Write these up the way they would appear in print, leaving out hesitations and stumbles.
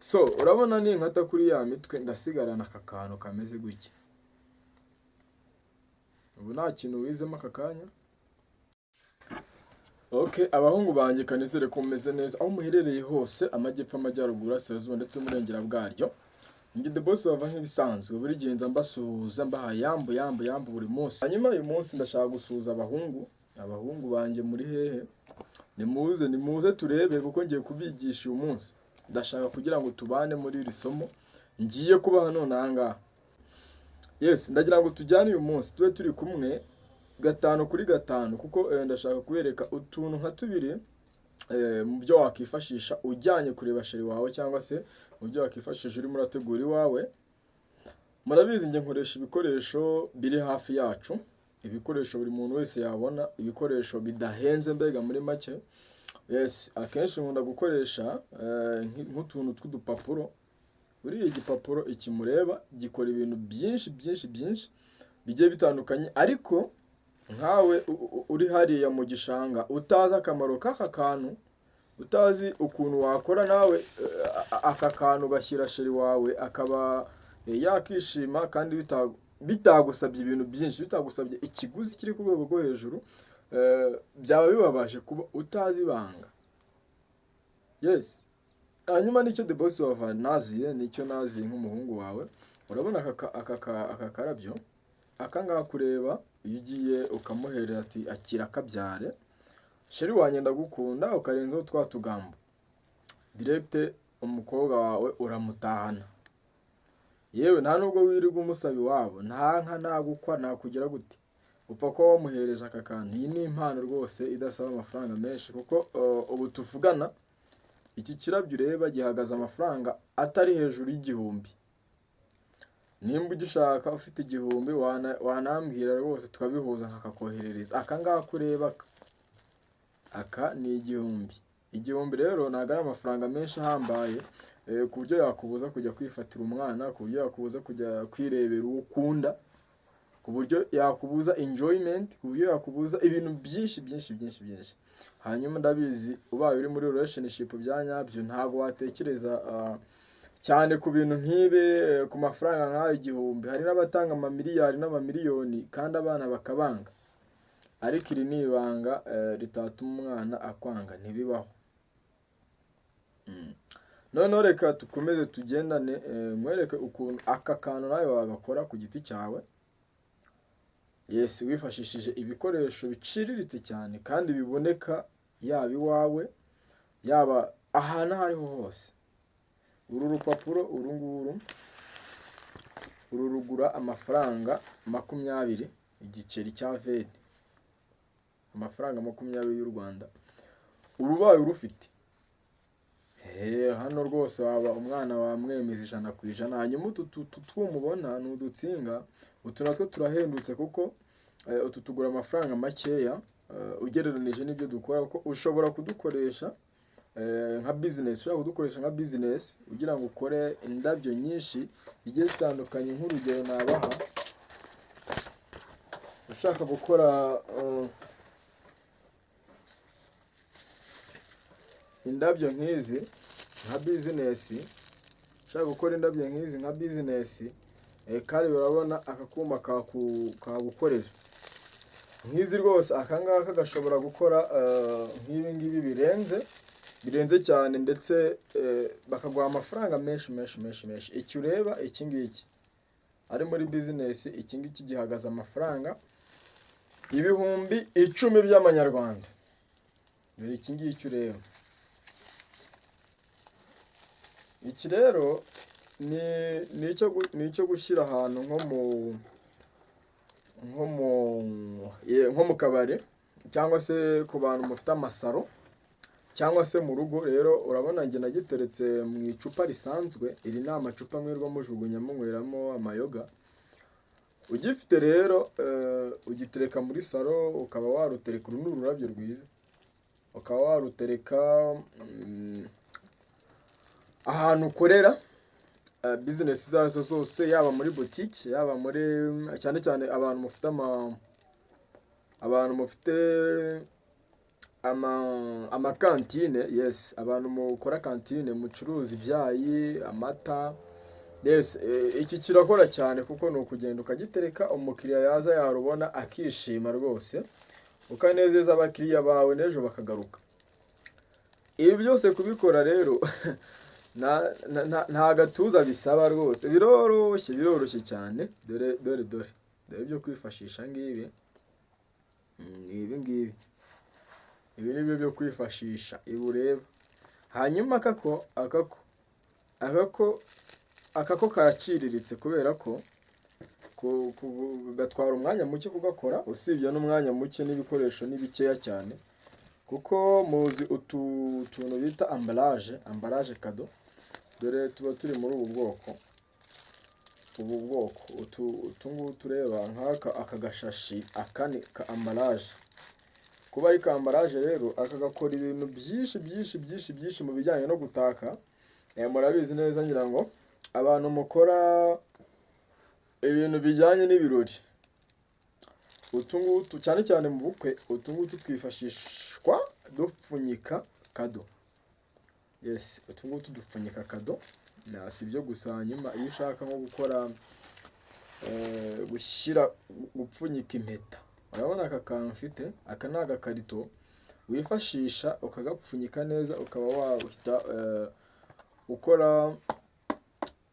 So urabona ni nkata kuri ya mitwe ndasigarana aka kantu kameze gutya. Ubu nta kintu wizemo aka kanya. Okay, abahungu banjye kanizere ko mumeze neza aho muherereye hose, amajyepfo, amajyaruguru, asirazuba ndetse murengera bwaryo. Ngi the boss bava nk'ibisanzwe buri gihe nza mbasuhuza mbaha yambu buri munsi. Hanyuma uyu munsi ndashaka gusuhuza abahungu banjye muri hehe. Nimuze turebe kuko ngiye kubigisha uyu munsi. Ndashaka kugira ngo tubane muri iri somo ngiye kubaha none ahangaha. Yes, ndagira ngo tujyane uyu munsi tube turi kumwe 5 kuri 5 kuko ndashaka kubereka utuntu nka tubiri mu byo wakifashisha ujyanye kureba sheri wawe cyangwa se mu byo wakifashisha uri murategura iwawe. Murabizi nge nkoresha ibikoresho biri hafi yacu, ibikoresho buri muntu wese yabona, ibikoresho bidahenze mbega muri make. Yes, akenshi nkunda gukoresha nk'utuntu tw'udupapuro. Buri igipapuro ikimureba gikora ibintu byinshi bigiye bitandukanye, ariko nkawe uri hariya mu gishanga utazi akamaro k'aka kantu, utazi ukuntu wakora nawe aka kantu gashyira sheri wawe akaba yakishima kandi bitagusabye ibintu byinshi, bitagusabye ikiguzi kiri ku rwego rwo hejuru, byaba bibabaje kuba utazi ibanga. Yes, hanyuma nicyo the boss bava naziye, nicyo naziye nk'umuhungu wawe. Urabona aka karabyo akanga kureba iyo ugiye ukamuherera ati akira kabyare sheri wanjye ndagukunda, ukarenzaho twa tugambo direct umukobwa wawe uramutahana. Yewe nta nubwo wirirwa umusabi wabo, nta gukwa nta kugira gute, upfa ko wamuhereje aka kantu. Iyi ni impano rwose idasaba amafaranga menshi kuko ubu tuvugana iki kirabyo ureba gihagaze amafaranga atari hejuru y'igihumbi. Nimba ugishaka ufite igihumbi wanambwira rwose tukabihuza nkakakoherereza. Aka ngaka kureba aka ni igihumbi rero ntago ari amafaranga menshi ahambaye ku buryo yakubuza kujya kwifatira umwana, ku buryo yakubuza kujya kwirebera uwo ukunda, ku buryo yakubuza enjoyment, ku buryo yakubuza ibintu byinshi. Hanyuma ndabizi ubaye uri muri relationship bya nyabyo ntago watekereza cyane ku bintu nk'ibi, ku mafaranga nk'ayo igihumbi. Hari n'abatanga amamiliyari n'amamiliyoni kandi abana bakabanga, ariko iri ni ibanga ritatuma umwana akwanga, ntibibaho. Noneho reka tukomeze tugendane, mwereke ukuntu aka kantu nawe wagakora ku giti cyawe. Yes, wifashishije ibikoresho biciriritse cyane kandi biboneka yaba iwawe yaba ahantu aho ariho hose. Uru rupapuro uru rugura amafaranga 20 igiceri cya veni, amafaranga 20 y'u Rwanda. Urubaye urufite hano rwose waba umwana wamwemeza 100%. Hanyuma utu twumubona ni udutsinga, utu natwo turahendutse kuko utu tugura amafaranga makeya ugereranije n'ibyo dukora, kuko ushobora kudukoresha nka business. Ushobora kudukoresha nka business ugira ngo ukore indabyo nyinshi zigiye zitandukanye. Nk'urugero nabaha, ushaka gukora indabyo nk'izi nka business, ushaka gukora indabyo nk'izi nka business, kandi urabona aka kuma kagukorera nk'izi rwose. Aka ngaka gashobora gukora nk'ibi ngibi birenze cyane, ndetse bakaguha amafaranga menshi. Iki ureba iki ngiki ari muri business, iki ngiki gihagaze amafaranga 10,000 by'amanyarwanda. Dore iki ngiki ureba. Iki rero ni icyo gushyira ahantu nko mu kabari, cyangwa se ku bantu mufite amasaro, cyangwa se mu rugo. Rero urabona nge nagiteretse mu icupa risanzwe. Iri ni amacupa mwirwa mujugunya munyweramo amayoga. Ugifite rero ugitereka muri saro, ukaba warutereka. Uru ni ururabyo rwiza, ukaba warutereka ahantu ukorera business zazo zose, yaba muri boutique, yaba muri cyane abantu mufite amakantine, yes, abantu mukora kantine mucuruza ibyayi, amata, yes, iki kirakora cyane kuko ni ukugenda ukagitereka umukiriya yaza yarubona akishima rwose, ukanezeza abakiriya bawe n'ejo bakagaruka. Ibi byose kubikora rero nta gatuza bisaba rwose, biroroshye cyane. Dore byo kwifashisha ngibi, ibi ni byo byo kwifashisha, ibi ureba. Hanyuma akako karaciriritse kubera ko gatwara umwanya muke kugakora, usibye n'umwanya muke n'ibikoresho ni bikeya cyane, kuko muzi tuntu bita ambalage kado, dore tuba turi muri ubu bwoko, utu ngutu tureba nk'aka, aka gashashi, aka ni ka ambalage. Kuba ari ka ambalage rero, aka gakora ibintu byinshi mu bijyanye no gutaka. Murabizi neza ngira ngo abantu mukora ibintu bijyanye n'ibirori, utu ngutu cyane cyane mu bukwe, utu ngutu twifashishwa dupfunyika kado. Yes, utu ngutu dupfunyika kado. Si ibyo gusa, hanyuma iyo ushaka nko gukora gupfunyika impeta, urabona aka kantu mfite, aka ni agakarito wifashisha ukagapfunyika neza, ukaba wahita ukora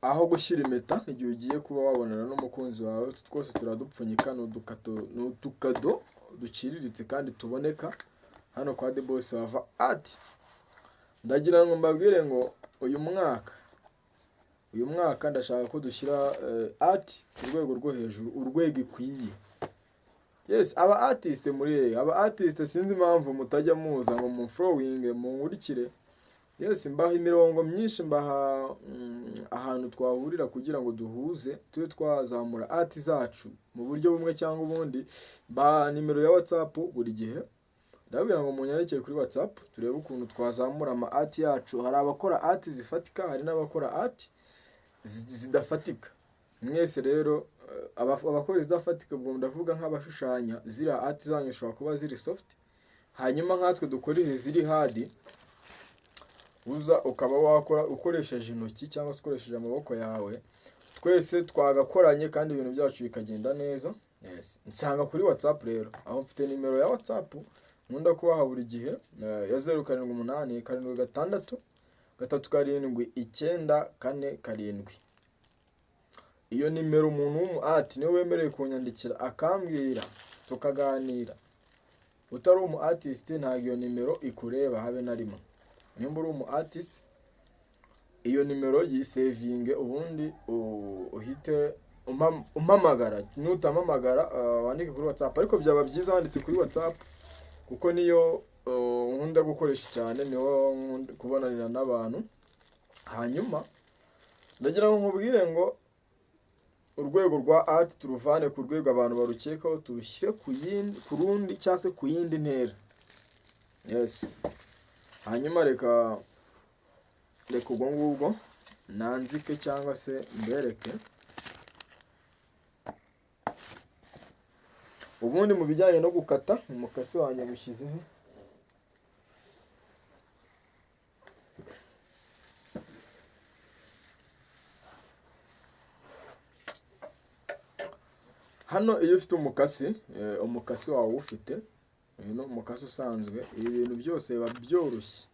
aho gushyira impeta igihe ugiye kuba wabonana n'umukunzi wawe. Twose turadupfunyika, ni utukado duciriritse kandi tuboneka hano kwa The Boss Lava Art. Ndagira ngo mbabwire ngo uyu mwaka ndashaka ko dushyira art ku rwego rwo hejuru, urwego ikwiye. Yes, aba artist sinzi impamvu mutajya muza ngo mu following munkurikire. Yes, mbaha imirongo myinshi, mbaha ahantu twahurira kugira ngo duhuze tube twazamura art zacu mu buryo bumwe cyangwa ubundi. Mbaha nimero ya WhatsApp buri gihe, ndabwira ngo munyandikire kuri WhatsApp turebe ukuntu twazamura ama art yacu. Hari abakora art zifatika, hari n'abakora art zidafatika. Mwese rero abakora izidafatika, ubwo ndavuga nk'abashushanya, zira art zanyu ushobora kuba ziri soft, hanyuma nkatwe dukora izi ziri hard, uza ukaba wakora ukoresheje intoki cyangwa se ukoresheje amaboko yawe. Twese twagakoranye kandi ibintu byacu bikagenda neza. Yes, nsanga kuri WhatsApp rero, aho mfite nimero ya WhatsApp nkunda kubaha buri gihe, ya 078 76 37947. Iyo nimero umuntu w'umu art niwe wemerewe kunyandikira akambwira tukaganira. Utari umu artist ntabwo iyo nimero ikureba habe na rimwe. Nimba uri umu artist, iyo nimero yisevinge, ubundi uhite umpamagara. Nutamamagara wandike kuri WhatsApp, ariko byaba byiza wanditse kuri WhatsApp kuko niyo nkunda gukoresha cyane, niho kubonanira n'abantu. Hanyuma ndagira ngo nkubwire ngo urwego rwa art turuvane ku rwego abantu barukekaho, turushyire ku rundi cyangwa se ku yindi ntera. Yes, hanyuma reka ubwo ngubwo nanzike cyangwa se mbereke. Ubundi mu bijyanye no gukata, umukasi wanjye gushyizeho. Hano iyo ufite umukasi wawe ufite, uyu umukasi usanzwe, ibi bintu byose biba byoroshye.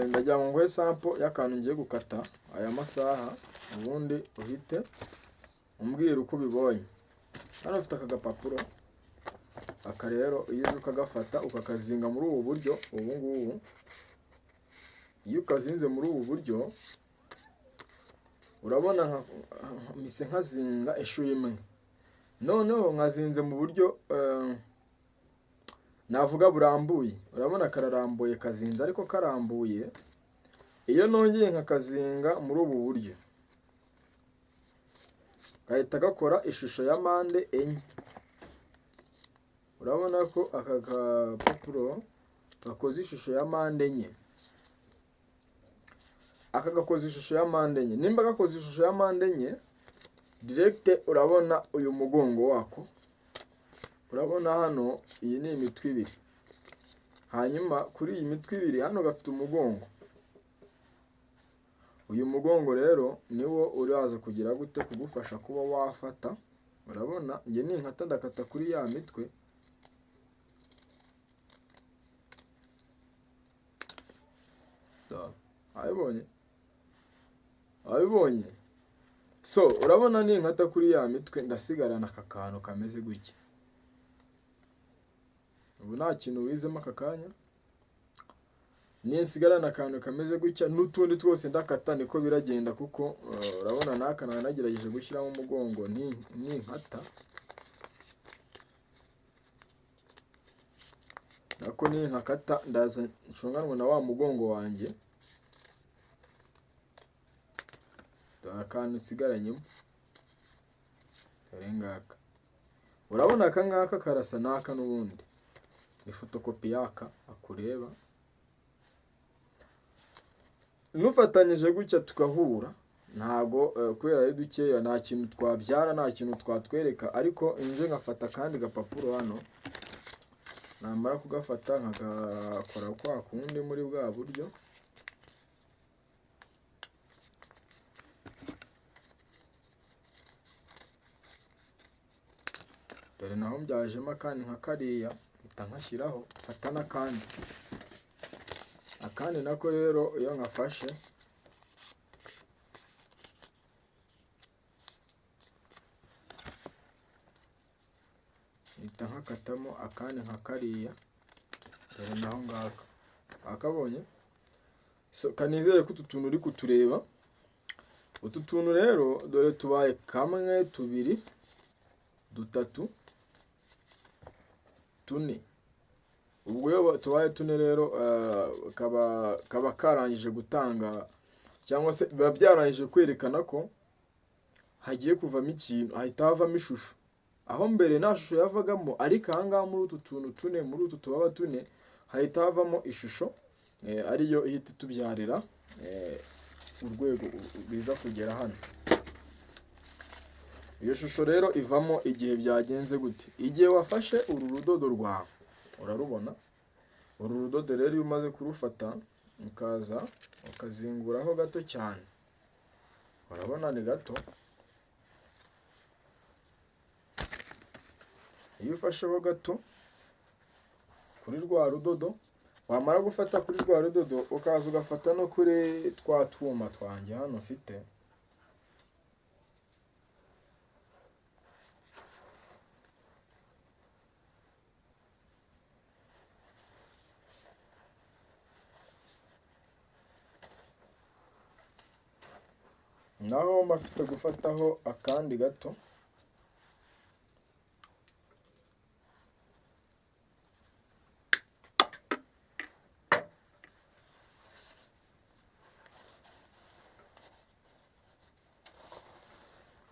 Ndagira ngo nguhe sample y'akantu ngiye gukata aya masaha, ubundi uhite umbwira uko ubibonye. Hano ufite aka gapapuro, aka rero iyo ukagafata ukakazinga muri ubu buryo, ubu ngubu iyo ukazinze muri ubu buryo, urabona mise nkazinga inshuro imwe. Noneho nkazinze mu buryo navuga burambuye. Urabona kararambuye kazinze, ariko karambuye iyo nongeye nkakazinga muri ubu buryo, gahita gakora ishusho ya mpande enye. Urabona ko aka gapapuro gakoze ishusho ya mpande enye. Aka gakoze ishusho ya mpande enye. Nimba gakoze ishusho ya mpande enye, direct urabona uyu mugongo wako. Urabona hano iyi ni imitwe ibiri. hanyuma kuri iyi mitwe ibiri hano gafite umugongo. Uyu mugongo rero niwo uraza kugira gute kugufasha kuba wafata. Urabona njye ninkata ndakata kuri ya mitwe, abibonye. So urabona ninkata kuri ya mitwe ndasigarana aka kantu kameze gutya. Ubu nta kintu wizemo aka kanya, nisigarana akantu kameze gutya n'utundi twose ndakata niko biragenda, kuko urabona n'aka nagerageje gushyiramo umugongo ninkata nako ninkakata ndaza nshunganwa na wa mugongo wanjye, akantu nsigaranyemo dore ngaka. Urabona aka ngaka karasa n'aka n'ubundi, ni fotokopi yaka akureba. Nufatanyije gutya tukahura, ntago kubera ari dukeya nta kintu twabyara, nta kintu twatwereka, ariko inje nkafata kandi gapapuro hano, namara kugafata nkagakora kwa kundi muri bwa buryo. Dore naho mbyajemo akandi nka kariya, mpita nkashyiraho, mfata n'akandi. Akandi nako rero iyo nkafashe mpita nkakatamo akandi nka kariya, dore naho ngaka akabonye. So kanizere ko utu tuntu uri kutureba. Utu tuntu rero dore tubaye kamwe, tubiri, dutatu, tune. Ubwo iyo tubaye tune rero kaba karangije gutanga, cyangwa se biba byarangije kwerekana ko hagiye kuvamo ikintu, hahita havamo ishusho. Aho mbere nta shusho yavagamo, ariko aha ngaha muri utu tuntu tune, muri utu tubaba tune, hahita havamo ishusho, ariyo ihita itubyarira urwego rwiza kugera hano. Iyo shusho rero ivamo igihe byagenze gute? Igihe wafashe uru rudodo rwawe, urarubona, uru rudodo rero iyo umaze kurufata ukaza ukazinguraho gato cyane, urabona ni gato. Iyo ufasheho gato kuri rwa rudodo, wamara gufata kuri rwa rudodo ukaza ugafata no kuri twa twuma twanjye hano mfite, naho mbafite gufataho akandi gato.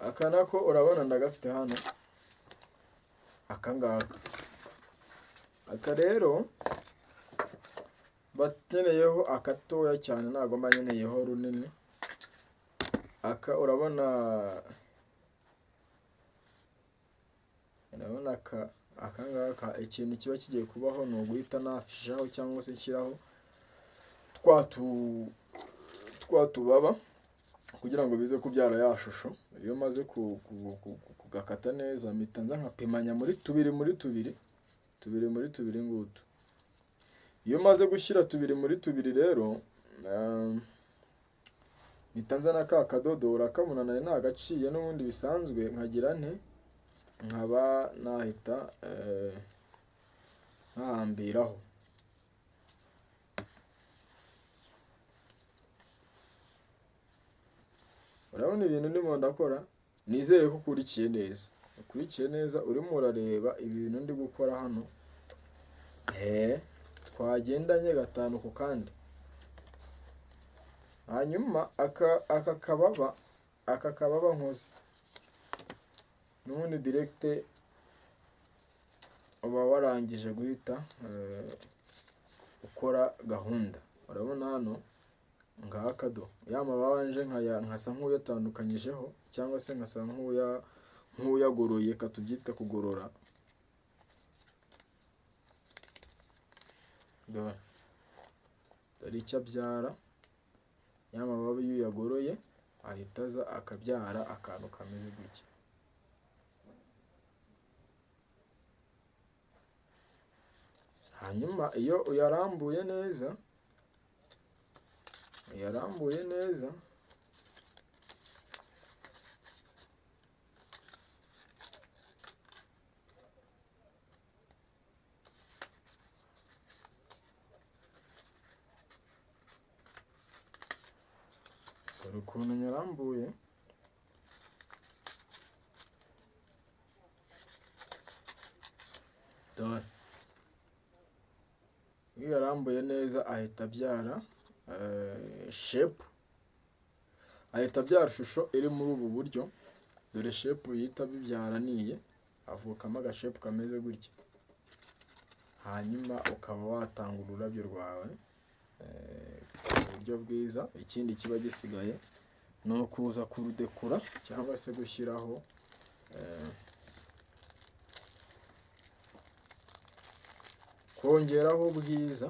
Aka nako urabona ndagafite hano, aka ngaka. Aka rero bakeneyeho akatoya cyane, ntago mba nkeneyeho runini. Aka urabona aka ngaka ikintu kiba kigiye kubaho ni uguhita nafishaho cyangwa se nshyiraho twa tubaba kugira ngo bize kubyara ya shusho. Iyo maze kugakata neza mpita nza nkapimanya muri tubiri ngutu. Iyo maze gushyira tubiri muri tubiri rero mpita nza na ka kadodo, urakabona nari nagaciye n'ubundi bisanzwe, nkagira nte nkaba nahita nkahambiraho. Urabona ibintu ndimo ndakora, nizere ko ukurikiye neza, urimo urareba ibintu ndi gukora hano. Twagendanye gatanu ku kandi. Hanyuma aka kababa nkoze n'ubundi direct uba warangije guhita ukora gahunda. Urabona hano ngaka do ya mababa nje nkasa nk'uyatandukanyijeho, cyangwa se nkasa nk'uyagoroye, katubyita kugorora. dore icyo abyara, ya mababi iyo uyagoroye ahita aza akabyara akantu kameze gutya. Hanyuma iyo uyarambuye neza dore ukuntu nyarambuye, dore iyo yarambuye neza ahita abyara shape, ahita abyara ishusho iri muri ubu buryo. Dore shape yita bibyara niye, avukamo agashape kameze gutya. Hanyuma ukaba watanga ururabyo rwawe mu buryo bwiza. Ikindi kiba gisigaye ni ukuza kurudekura cyangwa se gushyiraho kongeraho ubwiza.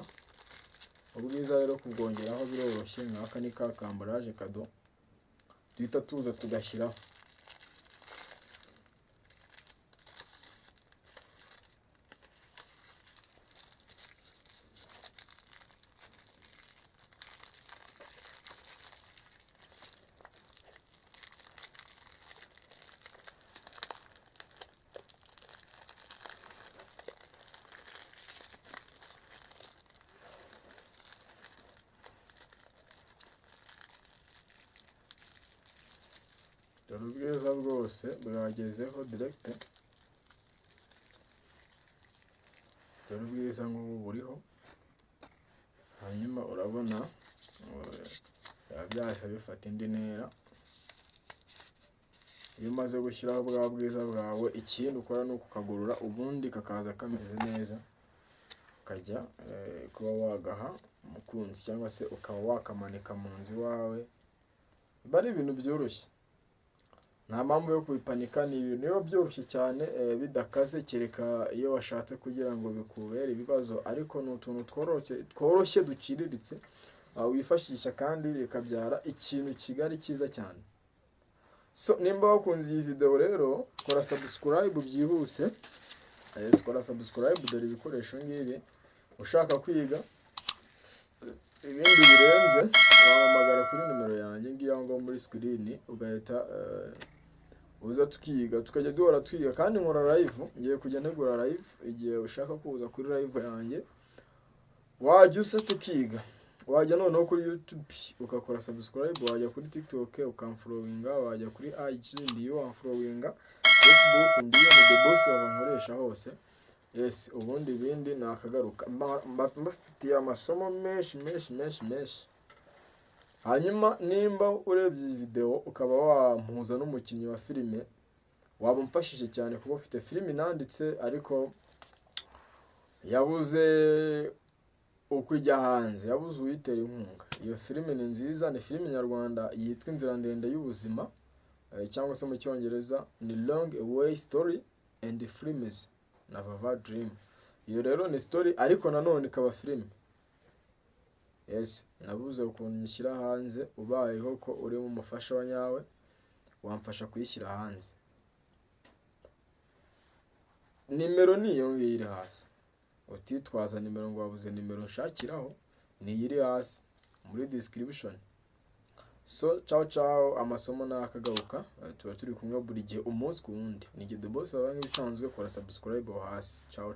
Ubwiza rero kubwongeraho biroroshye, nk'aka ni ka kamburage kado duhita tuza tugashyiraho. Dore ubwiza bwose bwagezeho direct, dore ubwiza nk'ubu buriho. Hanyuma urabona byahise bifata indi ntera. Iyo umaze gushyiraho bwa bwiza bwawe, ikindi ukora ni ukukagurura ubundi kakaza kameze neza, ukajya kuba wagaha umukunzi cyangwa se ukaba wakamanika mu nzu iwawe. Biba ari ibintu byoroshye, nta mpamvu yo kubipanika. Ni ibintu biba byoroshye cyane bidakaze, kereka iyo washatse kugira ngo bikubere ibibazo, ariko ni utuntu tworoshye duciriritse wifashisha kandi bikabyara ikintu kigari cyiza cyane. So nimba wakunze iyi video rero, kora subscribe byihuse, kora subscribe. Dore ibikoresho ngibi. Ushaka kwiga ibindi birenze wahamagara kuri nimero yanjye ngiye aho ngaho muri screen, ugahita uza tukiga, tukajya duhora twiga. Kandi nkora live, ngiye kujya ntegura live. Igihe ushaka kuza kuri live yanjye wajya usa tukiga, wajya noneho kuri YouTube ukakora subscribe, wajya kuri TikTok ukamfollowinga, wajya kuri IG ndiyo wamfollowinga, Facebook ndiyo The Boss abankoresha hose. Yes, ubundi ibindi nakagaruka mbafitiye amasomo menshi. Hanyuma nimba urebye iyi video ukaba wampuza n'umukinnyi wa filime, waba umfashije cyane kuko ufite filime nanditse ariko yabuze uko ijya hanze, yabuze uyitera inkunga. Iyo filime ni nziza, ni filime nyarwanda yitwa Inzira Ndende y'Ubuzima, cyangwa se mu cyongereza ni Long Away Story and Films na Vava Dream. Iyo rero ni story ariko nanone ikaba filime. Yes, nabuze ukuntu nyishyira hanze. Ubayeho ko uri mu mufasha wa nyawe, wamfasha kuyishyira hanze. Nimero niyo iri hasi, utitwaza nimero ngo wabuze nimero nshakiraho, ni iri hasi muri description. So ciao, amasomo nakagaruka, tuba turi kumwe buri gihe umunsi ku wundi. Ni The Boss, nk'ibisanzwe kora subscribe hasi. Ciao.